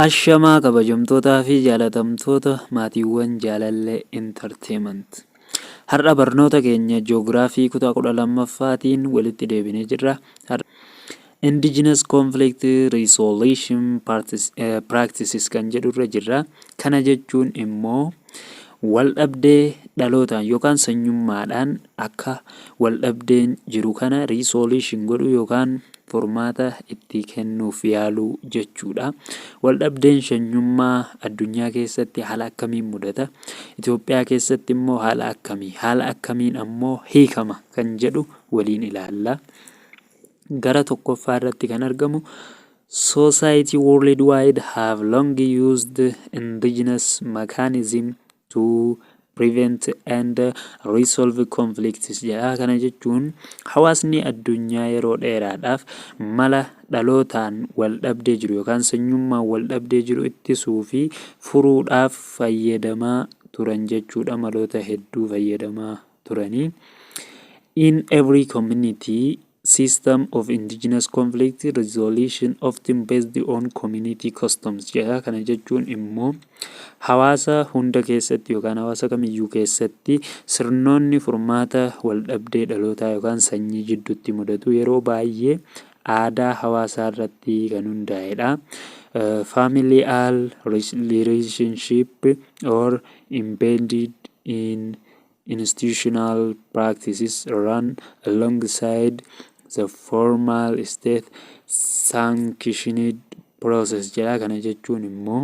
Ashamaa kabajamtootaa fi jaalatamtoota maatiiwwan Jaalallee Entertainment. Har'a barnoota keenya Ji'oogiraafii kutaa 12ffaatiin walitti deebinee jirra. Indigenous Conflict Resolution Practices kan jedhurra jirra. Kana jechuun immoo waldhabdee dhalootaan yookaan sanyummaadhaan akka waldhabdeen jiru kana resolution godhu yookaan furmaata itti kennuuf yaaluu jechuudha. Waldhabdeen sanyummaa addunyaa keessatti haala akkamiin mudata? Itoophiyaa keessatti immoo haala akkamii? Haala akkamiin ammoo hiikama kan jedhu waliin ilaalla. Gara tokkoffaa irratti kan argamu Society worldwide have long used indigenous mechanism to prevent and resolve conflicts jedha. Kana jechuun hawaasni addunyaa yeroo dheeraadhaaf mala dhalootaan waldhabdee jiru yookaan sanyummaan waldhabdee jiru ittisuu fi furuudhaaf fayyadamaa turan jechuudha. Maloota hedduu fayyadamaa turanii. In every community, system of indigenous conflict resolution often based on community customs jedha. Kana jechuun immoo hawaasa hunda keessatti yookaan hawaasa kamiyyuu keessatti sirnoonni furmaata waldhabdee dhalootaa yookaan sanyii jidduutti mudatu yeroo baay'ee aadaa hawaasaa irratti kan hundaa'edha. Familial relationship or embedded in institutional practices run alongside the formal state sanctioned process jedha. Kana jechuun immoo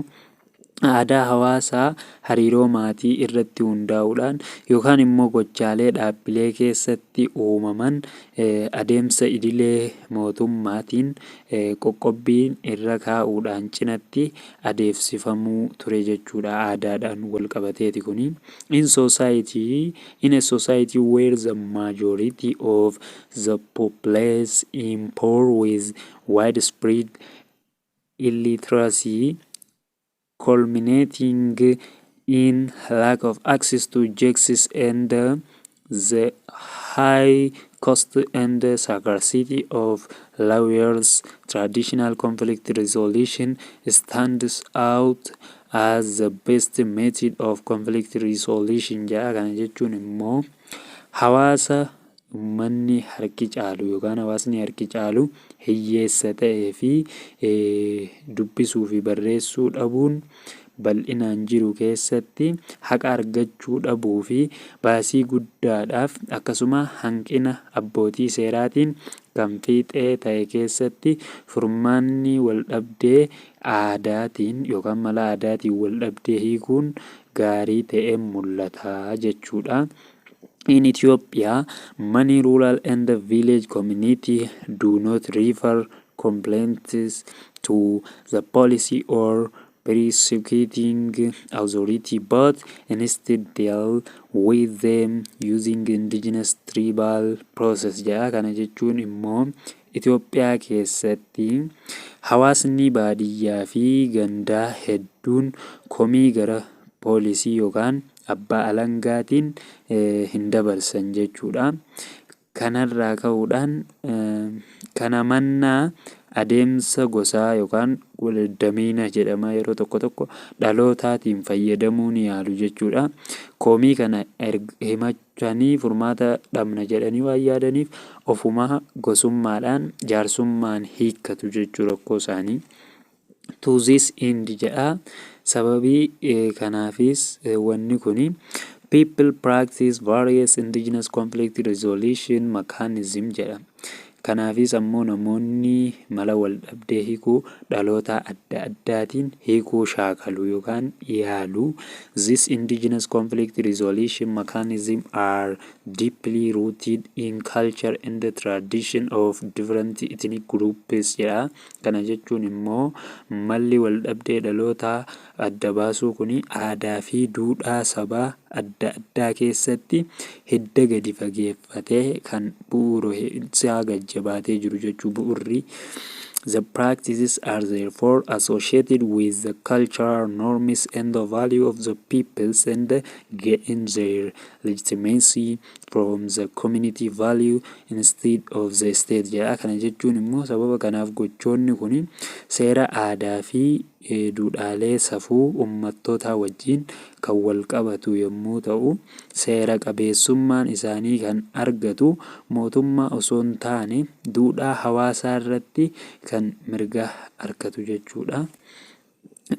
aadaa hawaasaa hariiroo maatii irratti hundaa'uudhaan yookaan immoo gochaalee dhaabbilee keessatti uumaman adeemsa idilee mootummaatiin qoqqobbiin irra kaa'uudhaan cinatti adeemsifamuu ture jechuudha. Aadaadhaan wal qabateeti kuni. In a society where the majority of the populace is poor with widespread illiteracy culminating in lack of access to justice and the high cost and scarcity of lawyers, traditional conflict resolution stands out as the best method of conflict resolution jedha. Kana jechuun immoo hawaasa uummanni harki caalu yookaan hawaasni harki caalu hiyyeessa ta'ee fi dubbisuu fi barreessuu dhabuun bal'inaan jiru keessatti haqa argachuu dhabuu fi baasii guddaadhaaf akkasuma hanqina abbootii seeraatiin kan fiixee ta'e keessatti furmaanni waldhabdee aadaatiin yookaan mala aadaatiin waldhabdee hiikuun gaarii ta'ee mul'ata jechuudha. In Ethiopia, many rural and village communities do not refer complaints to the policy or prosecuting authority, but instead deal with them using indigenous tribal process jedha. Kana jechuun immoo Itoophiyaa keessatti hawaasni baadiyyaa fi gandaa hedduun komii gara poolisii yookaan abbaa alangaatiin hin dabarsan jechuudha. Kanarraa ka'uudhaan kana mannaa adeemsa gosaa yookaan waldamiina jedhama yeroo tokko tokko dhalootaatiin fayyadamuu ni yaalu jechuudha. Komii kana himachanii furmaata dhabna jedhanii waan yaadaniif ofuma gosummaadhaan jaarsummaan hiikkatu jechuudha rakkoo isaanii. To this end jedha. Sababii kanaafis wanni kuni people practice various indigenous conflict resolution mechanism jedha. Kanaafis ammoo namoonni mala waldhabdee hiikuu dhaloota adda addaatiin hiikuu shaakalu yookaan yaalu. This indigenous conflict resolution mechanism are deeply rooted in culture and the tradition of different ethnic groups jedha. Kana jechuun immoo malli waldhabdee dhaloota adda baasuu kuni aadaa fi duudhaa sabaa adda addaa keessatti hidda gadi fageeffatee kan bu'uura isaa gajjabaatee jiru jechuu bu'urri. The practices are therefore associated with the cultural norms and the value of the peoples and gain their legitimacy from the community value instead of the state jedha. Kana jechuun immoo sababa kanaaf gochoonni kun seera aadaa fi duudhaalee safuu uummattootaa wajjin kan wal qabatu yommuu ta'u, seera qabeessummaan isaanii kan argatu mootummaa osoo hin taane duudhaa hawaasaa irratti kan mirga argatu jechuudha.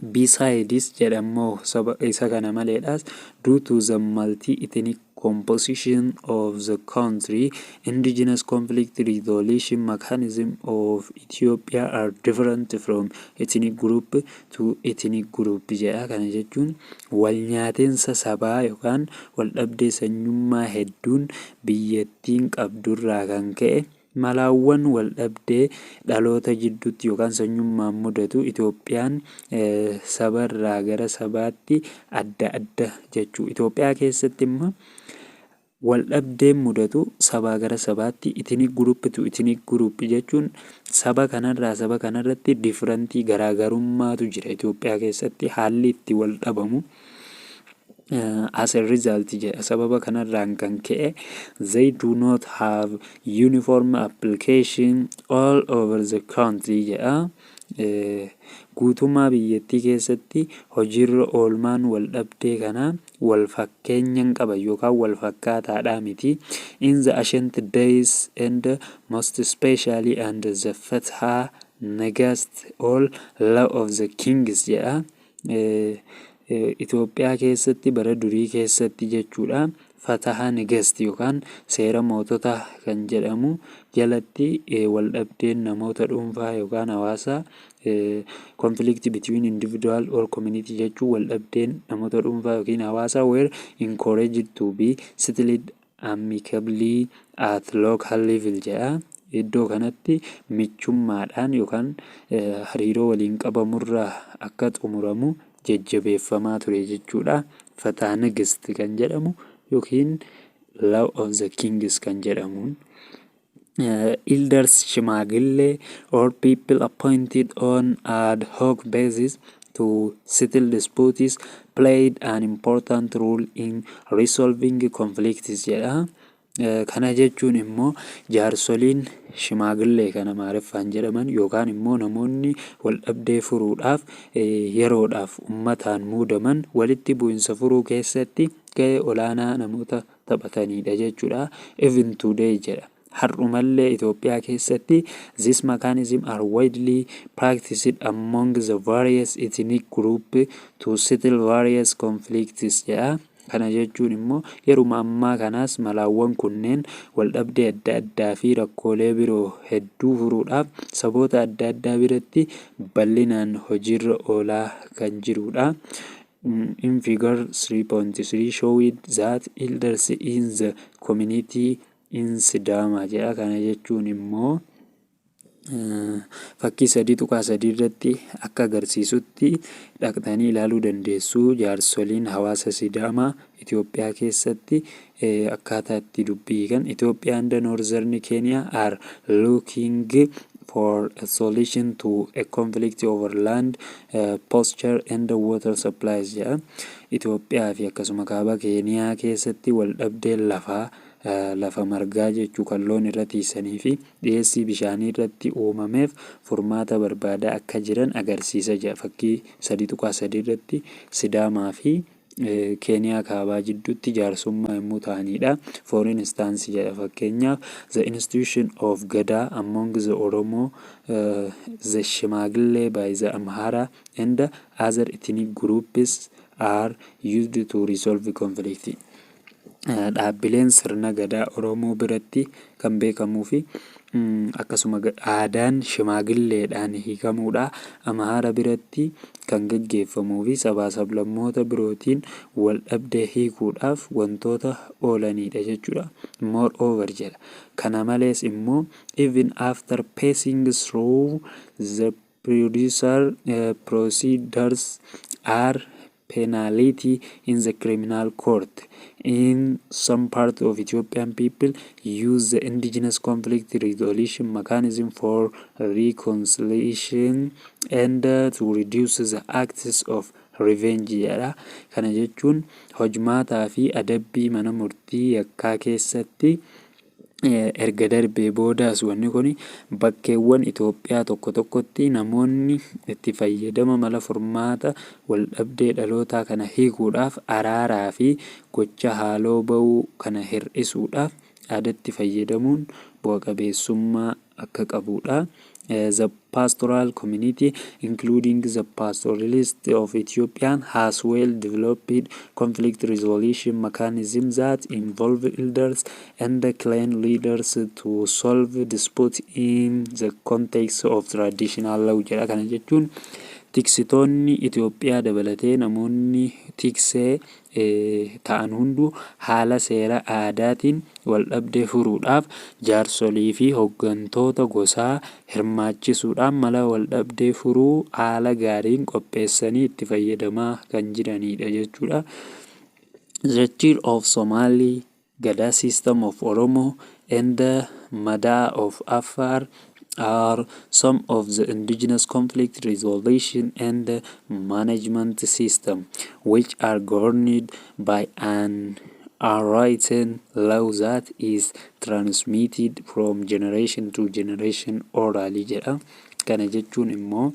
Besides jedhamoo isa kana maleedhaas due to the multi-ethnic composition of the country, indigenous conflict resolution mechanism of Ethiopia are different from ethnic group to ethnic group jedha. Kana jechuun wal nyaatinsa sabaa yookaan wal dhabdee sanyummaa hedduun biyyattiin qabdurraa kan ka'e malaawwan wal dhabdee dhaloota jidduutti yookaan sanyummaan mudatu Itoophiyaan sabarraa gara sabaatti adda adda jechuu. Itoophiyaa keessatti immoo wal dhabdeen mudatu sabaa gara sabaatti ethnic group to ethnic group jechuun saba kanarraa saba kanarratti differentii garaagarummaatu jira. Itoophiyaa keessatti haalli itti wal dhabamu as a result jedha. Sababa kanarraan kan ka'e they do not have uniform application all over the country jedha. Guutummaa biyyattii keessatti hojiirra oolmaan wal dhabdee kanaa wal fakkeenyan qaban yookaan wal fakkaataadhaa miti. In the ancient days and most especially under the Fatha Negast all law of the kings jedha. Itoophiyaa keessatti bara durii keessatti jechuudha Fataha Negast yookaan seera mootota kan jedhamu jalatti wal dhabdeen namoota dhuunfaa yookaan hawaasaa conflict between individual or community jechuun wal dhabdeen namoota dhuunfaa yookiin hawaasaa were encouraged to be settled amicably at local level jedha. Iddoo kanatti michummaadhaan yookaan hariiroo waliin qabamurraa akka xumuramu jajjabeeffamaa ture jechuudha. Fataha Negast kan jedhamu yookiin law of the kings kan jedhamuun. Elders Shimagille or people appointed on ad hoc basis to settle disputes played an important role in resolving conflicts jedha. Kana jechuun immoo jaarsoliin Shimagillee kana Amaariffaan jedhaman yookaan immoo namoonni wal dhabdee furuudhaaf yeroodhaaf uummataan muudaman walitti bu'insa furuu keessatti gahee olaanaa namoota taphatanidha jechuudha. Even today jedha. Har'umallee Itoophiyaa keessatti this mechanism are widely practiced among the various ethnic group to settle various conflicts jedha. Kana jechuun immoo yeruma ammaa kanaas malaawwan kunneen wal dhabdee adda addaa fi rakkoolee biroo hedduu furuudhaaf saboota adda addaa biratti bal'inaan hojiirra oolaa kan jirudha. In figure 3.3 showed that elders in the community in Sidama jedha. Kana jechuun immoo fakkii 3.3 irratti akka agarsiisutti dhaqxanii ilaaluu dandeessu. Jaarsoliin hawaasa Sidaamaa Itoophiyaa keessatti akkaataa itti dubbii kan Itoophiyaa and Northern Kenya are looking for a solution to a conflict over land, posture and water supplies jedha. Itoophiyaa fi akkasuma kaaba Keeniyaa keessatti wal dhabdeen lafa margaa jechuu kan loon irra tiisanii fi dhiyeessii bishaanii irratti uumameef furmaata barbaadaa akka jiran agarsiisa jedha. Fakkii 3.3 irratti Sidaamaa fi Keeniyaa kaabaa jidduutti jaarsummaa yommuu ta'anidha. For instance jedha fakkeenyaaf the institution of Gadaa among the Oromo, the Shimagille by the Amhara and other ethnic groups are used to resolve conflict. Dhaabbileen sirna gadaa Oromoo biratti kan beekamuu fi akkasuma aadaan Shimagilleedhaan hiikamuudha. Amhara biratti kan gaggeeffamuu fi sabaa sablammoota birootiin wal dhabdee hiikuudhaaf wantoota oolanidha jechuudha. Moreover jedha. Kana malees immoo even after passing through the procedures are penalty in the criminal court. In some part of Ethiopian people use the indigenous conflict resolution mechanism for reconciliation and to reduce the acts of revenge jedha. Kana jechuun hojmaataa fi adabbii mana murtii yakkaa keessatti erga darbee boodaas wanni kun bakkeewwan Itoophiyaa tokko tokkotti namoonni itti fayyadama mala furmaata waldhabdee dhalootaa kana hiikuudhaaf araaraa fi gocha haaloo ba'uu kana hir'isuudhaaf aadatti fayyadamuun bu'a qabeessummaa akka qabudha. The pastoral community, including the pastoralist of Ethiopia, has well developed conflict resolution mechanisms that involve elders and clan leaders to solve disputes in the context of traditional law. Jedha kana jechuun tiksitoonni Itoophiyaa dabalatee namoonni tiksee ta'an hunduu haala seera aadaatiin waldhabdee furuudhaaf jaarsolii fi hooggantoota gosaa hirmaachisuudhaan mala waldhabdee furuu haala gaariin qopheessanii itti fayyadamaa kan jiranidha jechuudha. The Chief of Somali, Gada system of Oromo, and the Mada of Afaan are some of the indigenous conflict resolution and management system which are governed by an unwritten law that is transmitted from generation to generation orally. Jedha kana jechuun immoo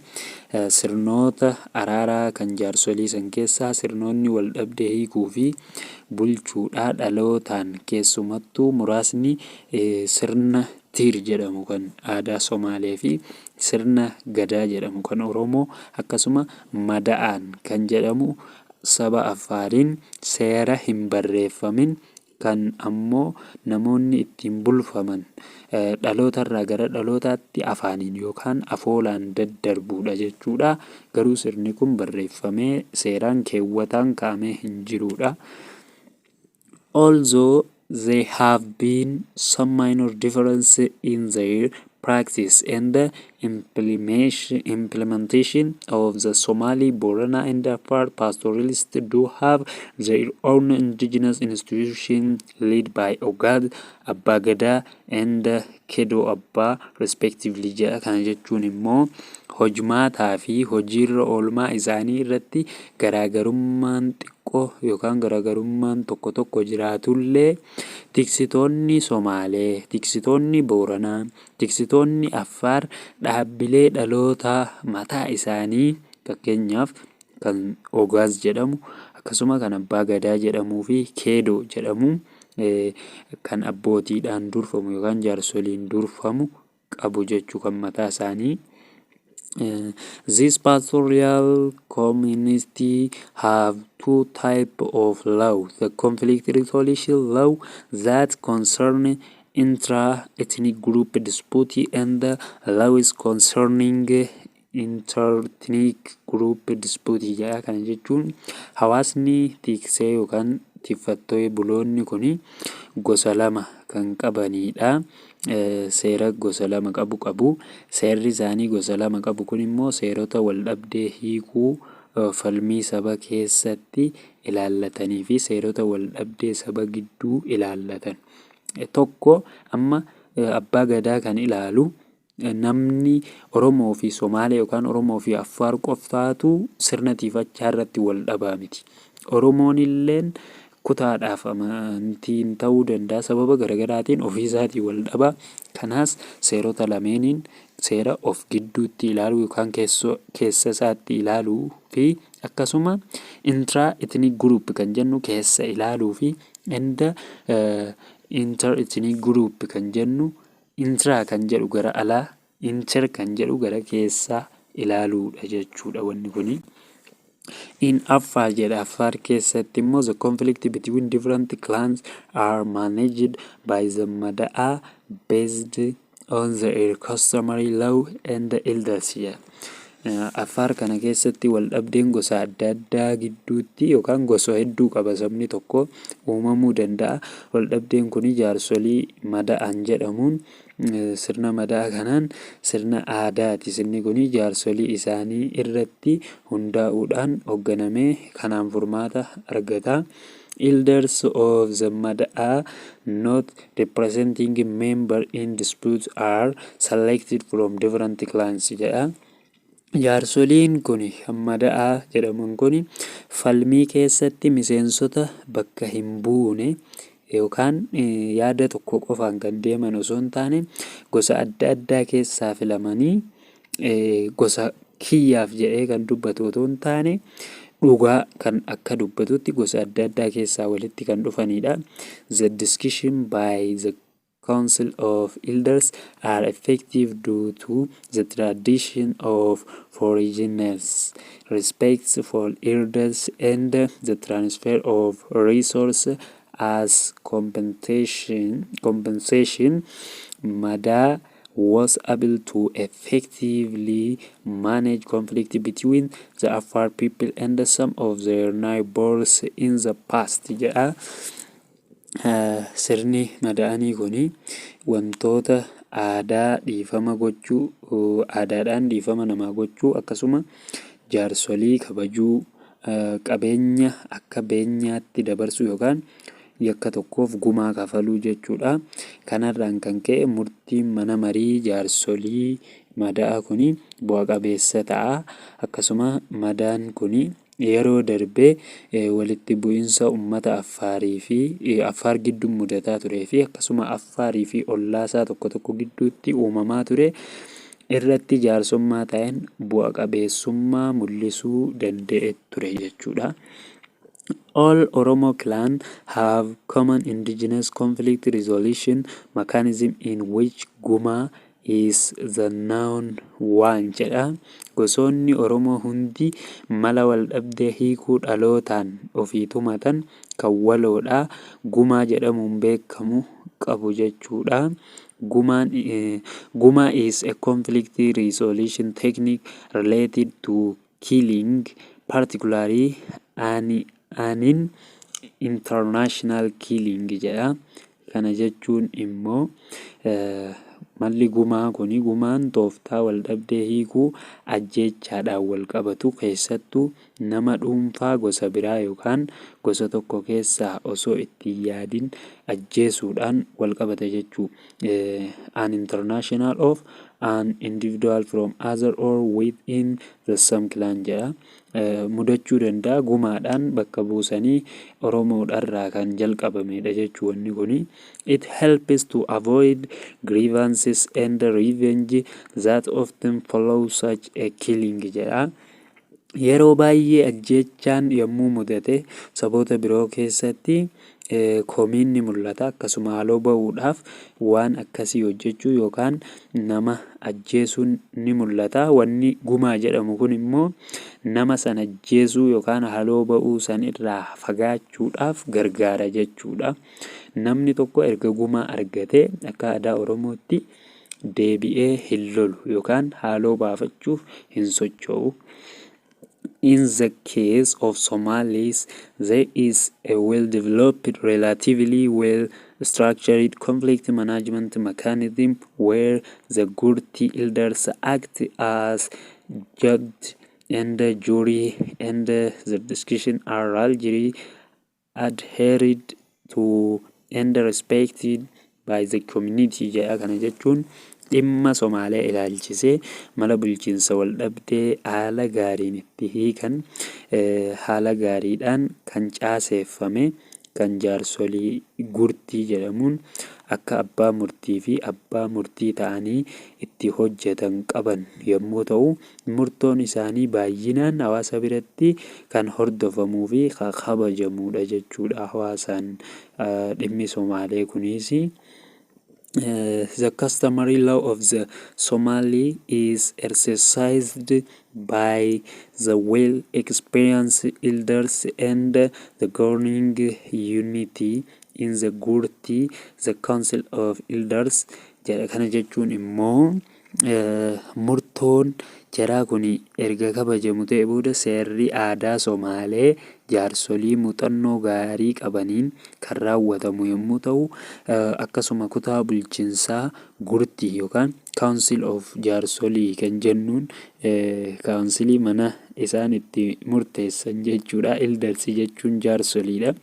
sirnoota araaraa kan jaarsolii san keessaa sirnoonni waldhabdee hiikuu fi bulchuudhaa dhalootaan keessumattuu muraasni sirna Tiir jedhamu kan aadaa Somaalee fi sirna Gadaa jedhamu kan Oromoo akkasuma Mada'aan kan jedhamu saba Afaariin seera hin barreeffamin kan ammoo namoonni ittiin bulfaman dhalootarraa gara dhalootaatti afaaniin yookaan afoolaan daddarbudha jechuudha. Garuu sirni kun barreeffamee seeraan keewwataan kaa'amee hin jirudha. Although there have been some minor differences in their practice and the implementation of the Somali, Borana and Afar pastoralists do have their own indigenous institutions led by Ogad, Abba Gada and Kedo Abba respectively. Jedha kana jechuun immoo hojmaataa fi hojiirra oolmaa isaanii irratti garaagarummaan xiqqoo yookaan garaagarummaan tokko tokko jiraatullee tiksitoonni Somaalee, tiksitoonni Booranaa, tiksitoonni Affaar dhaabbilee dhalootaa mataa isaanii fakkeenyaaf kan Ogaaz jedhamu akkasuma kan Abbaa Gadaa jedhamuu fi Keedoo jedhamu kan abbootiidhaan durfamu yookaan jaarsoliin durfamu qabu jechuu kan mataa isaanii. This pastoral community have two types of law: the conflict resolution law that concern intra-ethnic group dispute and the laws concerning inter-ethnic group dispute. Jedha kana jechuun hawaasni tiksee yookaan tiffattoonni buloonni kuni gosa lama kan qabanidha. Seera gosa lama qabu. Seerri isaanii gosa lama qabu kun immoo seerota waldhabdee hiikuu falmii saba keessatti ilaallatanii fi seerota waldhabdee saba gidduu ilaallatan. Tokko amma Abbaa Gadaa kan ilaalu namni Oromoo fi Somaalee yookaan Oromoo fi Affaar qofaatu sirna tiifachaa irratti wal dhabaa miti. Oromoon illeen kutaadhaaf amantiin ta'uu danda'a sababa garaagaraatiin ofiisaatii wal dhabaa. Kanaas seerota lameeniin seera of gidduutti ilaaluu yookaan keessa isaatti ilaaluu fi akkasuma intra-ethnic group kan jennu keessa ilaaluu fi inter-ethnic group kan jennu intra kan jedhu gara alaa, inter kan jedhu gara keessaa ilaaluudha jechuudha wanni kuni. In Afar jedha Afar keessatti immoo the conflict between different clans are managed by the Mada'a based on their customary law and the elders. Afar kana keessatti wal dhabdeen gosa adda addaa gidduutti yookaan gosa hedduu qaba sabni tokko uumamuu danda'a. Wal dhabdeen kuni jaarsolii Mada'aan jedhamuun sirna Mada'a kanaan sirna aadaati. Sirni kuni jaarsolii isaanii irratti hundaa'uudhaan hoogganamee kanaan furmaata argata. Elders of the Mada'a not representing member in disputes are selected from different clans jedha. Jaarsoliin kun Mada'aa jedhaman kun falmii keessatti miseensota bakka hin buune yookaan yaada tokko qofaan kan deeman osoo hin taane gosa adda addaa keessaa filamanii gosa kiyyaaf jedhee kan dubbatu otoo hin taane dhugaa kan akka dubbatutti gosa adda addaa keessaa walitti kan dhufanidha. The discussion by the Council of Elders are effective due to the tradition of foreigners, respect for elders, and the transfer of resources as compensation. Mada was able to effectively manage conflict between the Afar people and some of their neighbors in the past. Sirni mada'anii kuni wantoota aadaadhaan dhiifama namaa gochuu akkasuma jaarsolii kabajuu, qabeenya akka beenyaatti dabarsuu yookaan yakka tokkoof gumaa kafaluu jechuudha. Kanarraan kan ka'e murtiin mana marii jaarsolii mada'a kuni bu'a qabeessa ta'a. Akkasuma madaan kuni yeroo darbee walitti bu'iinsa uummata Affaar gidduu mudataa turee fi akkasuma Affaarii fi ollaasaa tokko tokko gidduutti uumamaa ture irratti jaarsummaa ta'een bu'a qabeessummaa mul'isuu danda'e ture jechuudha. All Oromo clans have common indigenous conflict resolution mechanism in which Guma is the known one jedha. Gosoonni Oromoo hundi mala waldhabdee hiikuu dhalootaan ofii tumatan kan waloodha. Gumaa jedhamuun beekamu qabu jechuudha. Guma is a conflict resolution technique related to killing, particularly an international killing jedha. Kana jechuun immoo malli gumaa kuni gumaan tooftaa waldhabdee hiikuu ajjeechaadhaan wal qabatu keessattuu nama dhuunfaa gosa biraa yookaan gosa tokko keessaa osoo itti yaadin ajjeesuudhaan wal qabata jechuu. An international of an individual from other or within the same clan jedha. Mudachuu danda'a gumaadhaan bakka buusanii Oromoodharraa kan jalqabamedha jechuu wanni kuni. It helps to avoid grievances and revenge that often follow such a killing jedha. Yeroo baay'ee ajjeechaan yommuu mudate saboota biroo keessatti komiin ni mul'ata. Akkasuma haaloo ba'uudhaaf waan akkasii hojjechuu yookaan nama ajjeesuun ni mul'ata. Wanni gumaa jedhamu kun immoo nama sana ajjeesuu yookaan haaloo ba'uu san irraa fagaachuudhaaf gargaara jechuudha. Namni tokko erga gumaa argatee akka aadaa Oromootti deebi'ee hin lolu yookaan haaloo baafachuuf hin socho'u. In the case of Somalis, there is a well-developed, relatively well-structured conflict management mechanism where the Gurti elders act as judge and jury, and the discussions are largely adhered to and respected by the community jedha. Kana jechuun dhimma Somaalee ilaalchisee mala bulchiinsa waldhabdee haala gaariin itti hiikan haala gaariidhaan kan caaseeffame kan jaarsolii gurtii jedhamuun akka abbaa murtii fi abbaa murtii ta'anii itti hojjetan qaban yommuu ta'u, murtoon isaanii baay'inaan hawaasa biratti kan hordofamuu fi kabajamudha jechuudha. Hawaasaan dhimmi Somaalee kunis. The customary law of the Somali is exercised by the well-experienced elders and the governing unity in the Gurti, the Council of Elders. Kana jechuun immoo murtoon jaraa kun erga kabajamu ta'e booda seerri aadaa Somaalee jaarsolii muuxannoo gaarii qabaniin kan raawwatamu yommuu ta'u, akkasuma kutaa bulchiinsaa gurtii yookaan Council of jaarsolii kan jennuun kaawunsilii mana isaan itti murteessan jechuudha. Elders jechuun jaarsoliidha.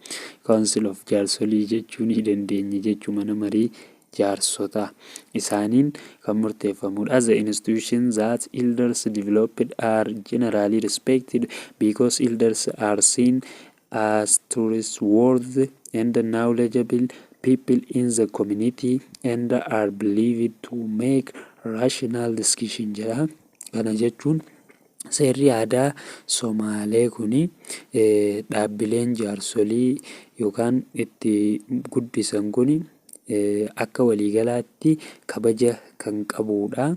Council of jaarsolii jechuu ni dandeenya jechuu mana marii jaarsota isaaniin kan murteeffamudha. The institutions that elders developed are generally respected because elders are seen as trustworthy and knowledgeable people in the community and are believed to make rational decision jedha. Kana jechuun seerri aadaa Somaalee kuni dhaabbileen jaarsolii yookaan itti guddisan kuni akka waliigalaatti kabaja kan qabudha.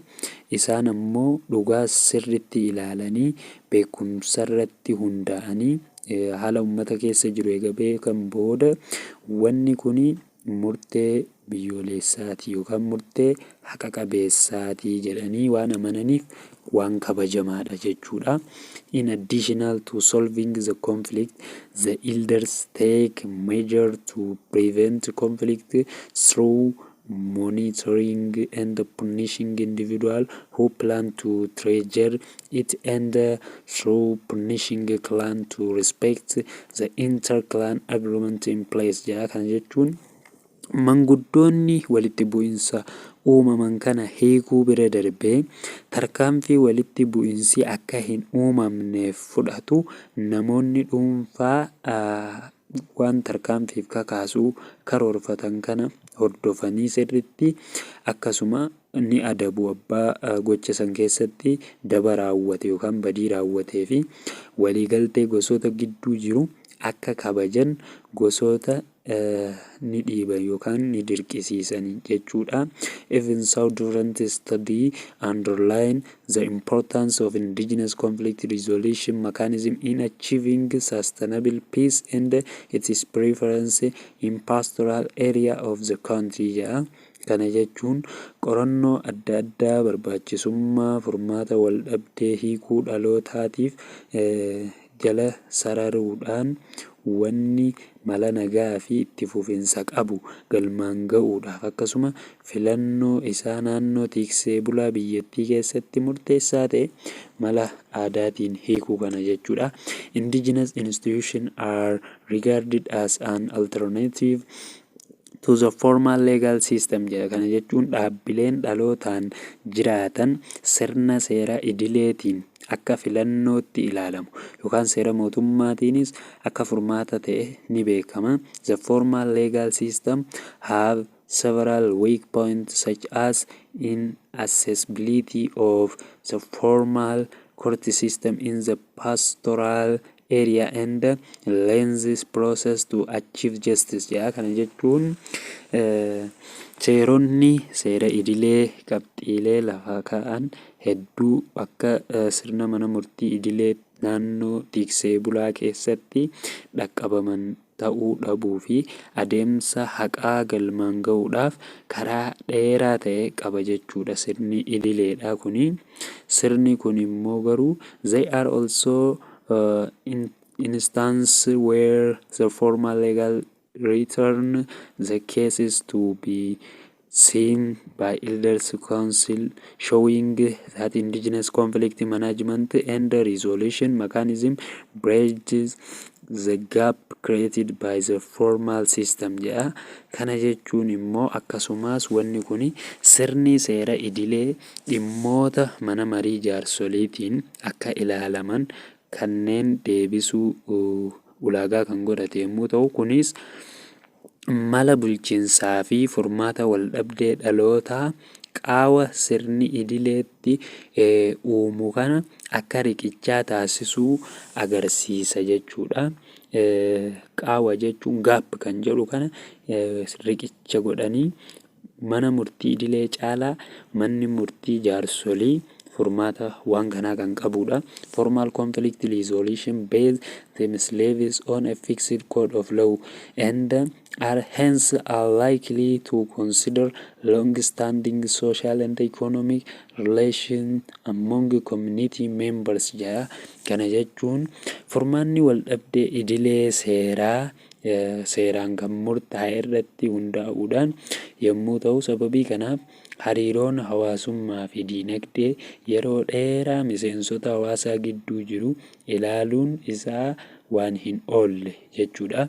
Isaan ammoo dhugaa sirriitti ilaalanii beekumsarratti hundaa'anii haala uummata keessa jiru eega beekan booda wanni kuni murtee biyyoolessaati yookaan murtee haqa qabeessaati jedhanii waan amananiif waan kabajamaadha jechuudha. In addition to solving the conflict, the elders take measures to prevent conflict through monitoring and punishing individuals who plan to trigger it and through punishing clan to respect the inter-clan agreement in place jedha. Kana jechuun manguddoonni walitti bu'insa uumaman kana hiikuu bira darbee tarkaanfii walitti bu'insi akka hin uumamneef fudhatu namoonni dhuunfaa waan tarkaanfiif kakaasuu karoorfatan kana hordofanii sirriitti akkasuma ni adabu abbaa gocha san keessatti daba raawwate yookaan badii raawwatee fi waliigaltee gosoota gidduu jiru akka kabajan gosoota ni dhiiban yookaan ni dirqisiisan jechuudha. Even so, different study underline the importance of indigenous conflict resolution mechanism in achieving sustainable peace and its preference in pastoral area of the country jedha. Kana jechuun qorannoo adda addaa barbaachisummaa furmaata wal dhabdee hiikuu dhalootaatiif jala sararuudhaan wanni mala nagaa fi itti fufinsa qabu galmaan ga'uudhaaf akkasuma filannoo isaa naannoo tiksee bulaa biyyattii keessatti murteessaa ta'e mala aadaatiin hiikuu kana jechuudha. Indigenous institutions are regarded as an alternative to the formal legal system jedha. Kana jechuun dhaabbileen dhalootaan jiraatan sirna seera idileetiin akka filannootti ilaalamu yookaan seera mootummaatiinis akka furmaata ta'e ni beekama. The formal legal system have several weak points such as inaccessibility of the formal court system in the pastoral area and lengthy process to achieve justice jedha. Kana jechuun seeronni seera idilee qabxiilee lafaa ka'an hedduu akka sirna mana murtii idilee naannoo tiksee bulaa keessatti dhaqqabaman ta'uu dhabuu fi adeemsa haqaa galmaan ga'uudhaaf karaa dheeraa ta'e qaba jechuudha sirni idileedha kuni. Sirni kun immoo garuu they are also instance where the formal legal return the cases to be seen by elders council, showing that indigenous conflict management and resolution mechanism bridges the gap created by the formal system jedha. Kana jechuun immoo akkasumas wanni kuni sirni seera idilee dhimmoota mana marii jaarsoliitiin akka ilaalaman kanneen deebisuu ulaagaa kan godhate yommuu ta'u kunis mala bulchiinsaa fi furmaata wal dhabdee dhalootaa qaawa sirni idileetti uumu kana akka riqichaa taasisuu agarsiisa jechuudha. Qaawa jechuun gaap kan jedhu kana riqicha godhanii mana murtii idilee caalaa manni murtii jaarsolii furmaata waan kanaa kan qabudha. Formal conflict resolution based themselves on a fixed code of law and are hence likely to consider long-standing social and economic relations among community members jedha. Kana jechuun furmaanni wal dhabdee idilee seeraan kan murtaa'e irratti hundaa'uudhaan yommuu ta'u sababii kanaaf hariiroon hawaasummaa fi diinagdee yeroo dheeraa miseensota hawaasaa gidduu jiru ilaaluun isaa waan hin oolle jechuudha.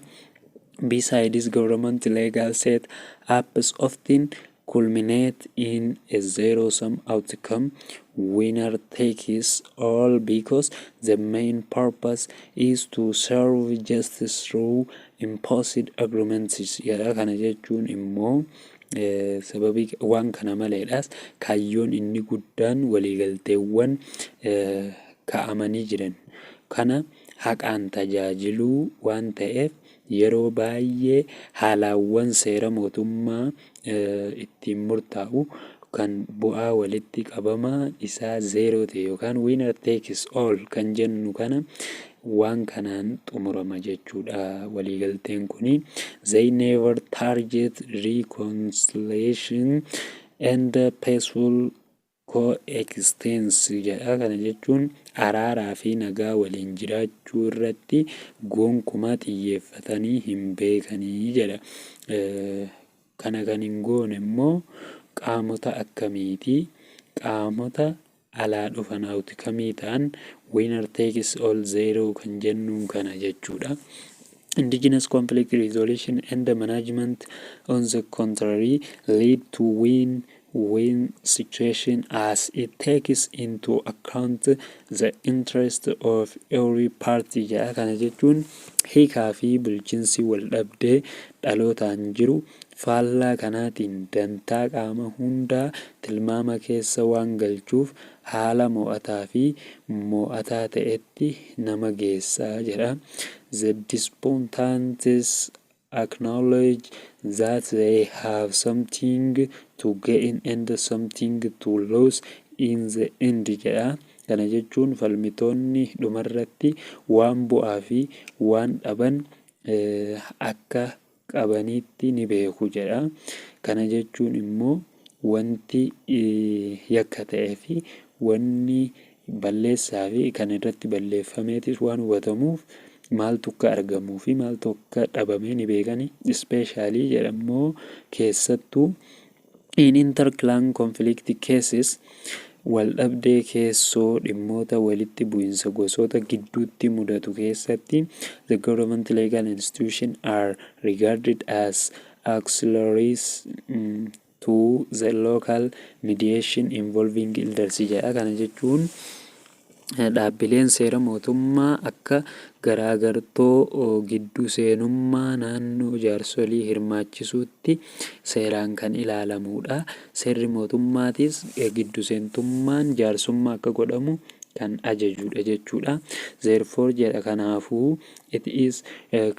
Besides, government legal set ups often culminate in a zero-sum outcome, winner takes all, because the main purpose is to serve justice through imposed agreements jedha. Kana jechuun immoo sababii waan kana maleedhaas kaayyoon inni guddaan waliigalteewwan kaa'amanii jiran kana haqaan tajaajiluu waan ta'eef yeroo baay'ee haalawwan seera mootummaa ittiin murtaa'u kan bu'aa walitti qabamaa isaa zeeroo ta'e yookaan winner takes all kan jennu kana waan kanaan xumurama jechuudha. Waliigalteen kuni they never target reconciliation and peaceful coexistence jedha. Kana jechuun araaraa fi nagaa waliin jiraachuu irratti gonkumaa xiyyeeffatanii hin beekanii jedha. Kana kan hin goone immoo qaamota akkamiiti? Qaamota alaa dhufan outcome ta'an winner takes all zero kan jennuun kana jechuudha. Indigenous conflict resolution and management, on the contrary, lead to win-win situation as it takes into account the interest of every party jedha. Kana jechuun hiikaa fi bulchiinsi wal dhabdee dhalootaan jiru faallaa kanaatiin dantaa qaama hundaa tilmaama keessa waan galchuuf haala mo'ataa fi mo'ataa ta'etti nama geessaa jedha. The disputants acknowledge that they have something to gain and something to lose in the end jedha. Kana jechuun falmitoonni dhumarratti waan bu'aa fi waan dhaban akka qabaniitti ni beeku jedha. Kana jechuun immoo wanti yakka ta'ee fi wanni balleessaa fi kan irratti balleeffameetis waan hubatamuuf maaltu akka argamuu fi maaltu akka dhabamee ni beekani. Especially jedhammoo keessattuu in interclan conflict cases wal dhabdee keessoo dhimmoota walitti bu'insa gosoota gidduutti mudatu keessatti the government legal institution are regarded as auxiliaries to the local mediation involving elders jedha. Kana jechuun dhaabbileen seera mootummaa akka garaagartoo gidduu seenummaa naannoo jaarsolii hirmaachisuutti seeraan kan ilaalamudha. Seerri mootummaatis gidduu seentummaan jaarsummaa akka godhamu kan ajajudha jechuudha. Therefore jedha kanaafuu it is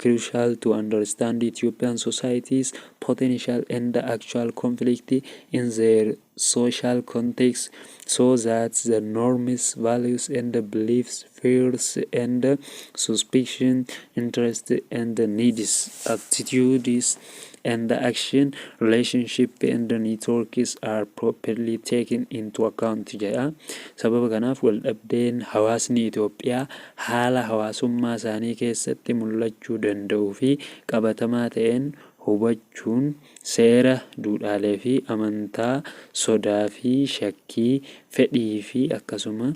crucial to understand Ethiopian society's potential and actual conflict in their social context so that the norms, values and beliefs, fears and suspicion, interest and needs, attitudes and action, relationship and networks are properly taken into account jedha. Sababa kanaaf wal dhabdeen hawaasni Itoophiyaa haala hawaasummaa isaanii keessatti mul'achuu danda'uu fi qabatamaa ta'een hubachuun seera, duudhaalee fi amantaa, sodaa fi shakkii, fedhii fi akkasuma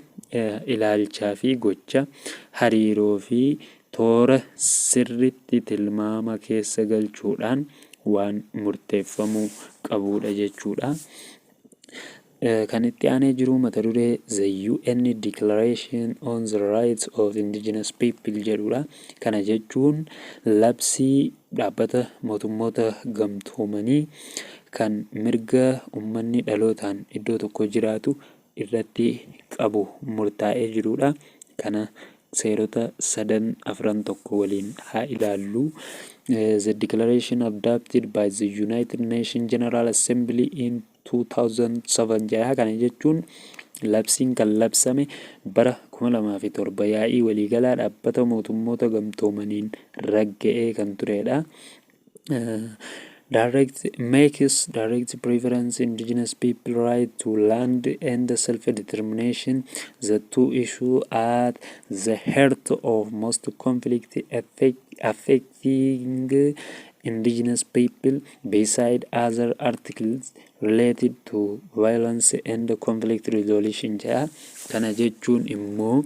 ilaalchaa fi gocha, hariiroo fi toora sirritti tilmaama keessa galchuudhaan waan murteeffamuu qabudha jechuudha. Kan itti aanee jiru mata duree The UN Declaration on the Rights of Indigenous People jedhudha. Kana jechuun labsii dhaabbata mootummoota gamtoomanii kan mirga uummanni dhalootaan iddoo tokko jiraatu irratti qabu murtaa'ee jirudha. Kana seerota 3-4 waliin haa ilaallu. The declaration adopted by the United Nations General Assembly in 2007 jedha. Kana jechuun labsiin kan labsame bara 2007 yaa'ii waliigalaa dhaabbata mootummoota gamtoomaniin ragga'ee kan turedha. Makes direct preference indigenous people right to land and self-determination, the two issues at the heart of most conflict affecting indigenous people beside other articles related to violence and conflict resolution jedha. Kana jechuun immoo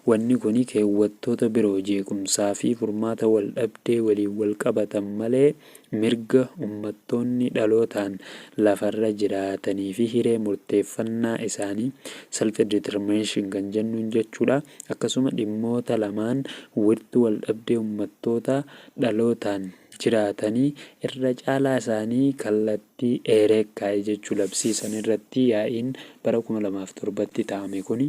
wanni kuni keewwattoota biroo jeequmsaa fi furmaata wal dhabdee waliin wal qabatan malee mirga ummattoonni dhalootaan lafarra jiraatanii fi hiree murteeffannaa isaanii self determination kan jennuun jechuudha. Akkasuma dhimmoota lamaan wirtuu wal dhabdee ummattoota dhalootaan jiraatanii irra caalaa isaanii kallattii eereekkaa'e jechuu labsiisan irratti yaa'iin bara 2007tti taa'ame kuni.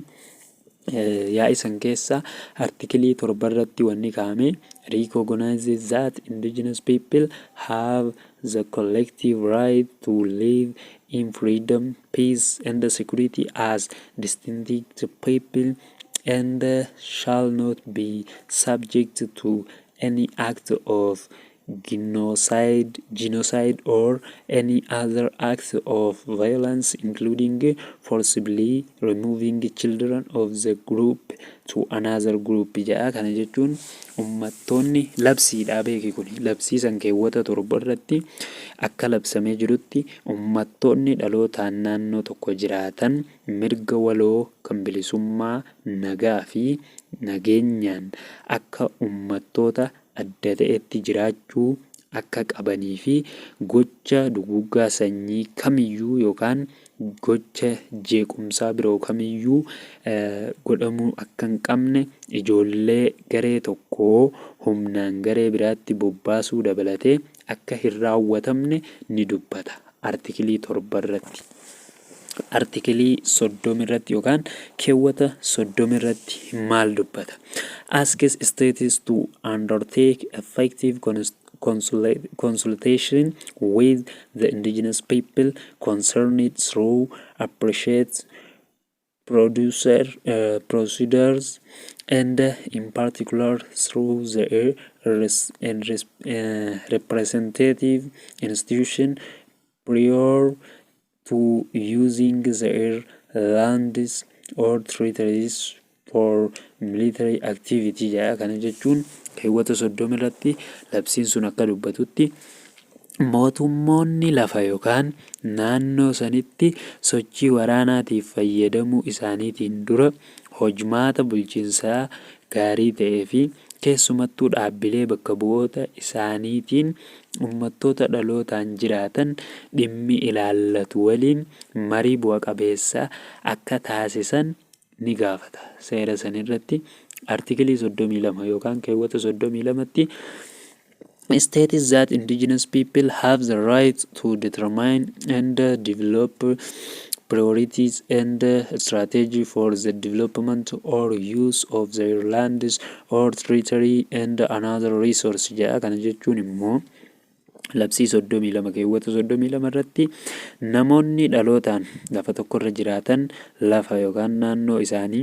Yaa'ii san keessa artikilii 7 irratti wanni kaa'ame recognizes that indigenous people have the collective right to live in freedom, peace and security as distinct people and shall not be subject to any act of genocide or any other act of violence, including forcibly removing children of the group to another group jedha. Kana jechuun ummattoonni labsiidhaa beeki kun labsiisan keewwata 7 irratti akka labsamee jirutti ummattoonni dhalootaan naannoo tokko jiraatan mirga waloo kan bilisummaa, nagaa fi nageenyaan akka ummattoota adda ta'etti jiraachuu akka qabanii fi gocha duguuggaa sanyii kamiyyuu yookaan gocha jeequmsaa biroo kamiyyuu godhamuu akka hin qabne ijoollee garee tokkoo humnaan garee biraatti bobbaasuu dabalatee akka hin raawwatamne ni dubbata artikilii 7 irratti. Artikilii 30 irratti yookaan keewwata 30 irratti maal dubbata? Asks states to undertake effective consultation with the indigenous people concerned through appropriate procedures and in particular through the representative institution prior to using their lands or territories for military activity jedha. Kana jechuun keewwata 30 irratti labsiin sun akka dubbatutti mootummoonni lafa yookaan naannoo sanitti sochii waraanaatiif fayyadamuu isaaniitiin dura hojmaata bulchiinsaa gaarii ta'ee fi keessumattuu dhaabbilee bakka bu'oota isaaniitiin ummattoota dhalootaan jiraatan dhimmi ilaallatu waliin marii bu'a qabeessa akka taasisan ni gaafata. Seera san irratti artikilii 32 yookaan keewwata 32tti states that indigenous people have the right to determine and develop priorities and strategy for the development or use of their lands or territory and another resource jedha. Kana jechuun immoo labsii 32 keewwata 32 irratti namoonni dhalootaan lafa tokkorra jiraatan lafa yookaan naannoo isaanii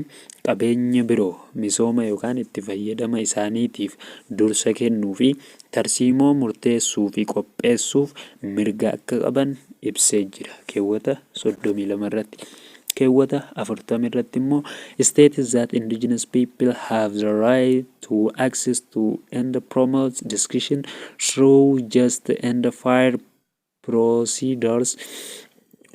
qabeenya biroo misooma yookaan itti fayyadama isaaniitiif dursa kennuu fi tarsiimoo murteessuu fi qopheessuuf mirga akka qaban ibsee jira keewwata 32 irratti. Keewwata 40 irratti immoo states that indigenous people have the right to access to and promote discussion through just and fair procedures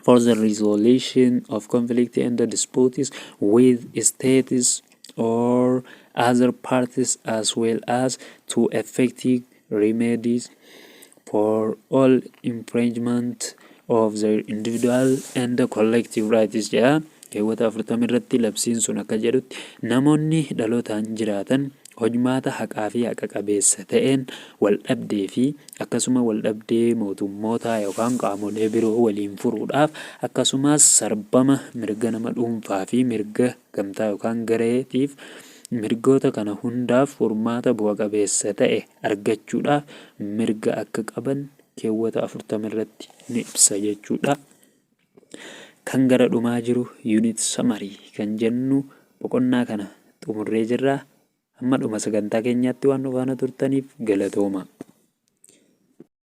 for the resolution of conflict and disputes with states or other parties, as well as to effective remedies for all infringement of their individual and collective rights jedha. Keewwata 40 irratti labsiin sun akka jedhutti namoonni dhalootaan jiraatan hojmaata haqaa fi haqa qabeessa ta'een wal dhabdee fi akkasuma wal dhabdee mootummootaa yookaan qaamolee biroo waliin furuudhaaf akkasumas sarbama mirga nama dhuunfaa fi mirga gamtaa yookaan gareetiif mirgoota kana hundaaf furmaata bu'a qabeessa ta'e argachuudhaaf mirga akka qaban keewwata 40 irratti ni ibsa jechuudha. Kan gara dhumaa jiru unit summary kan jennu boqonnaa kana xumurree jirra. Amma dhuma sagantaa keenyaatti waan nu faana turtaniif galatooma.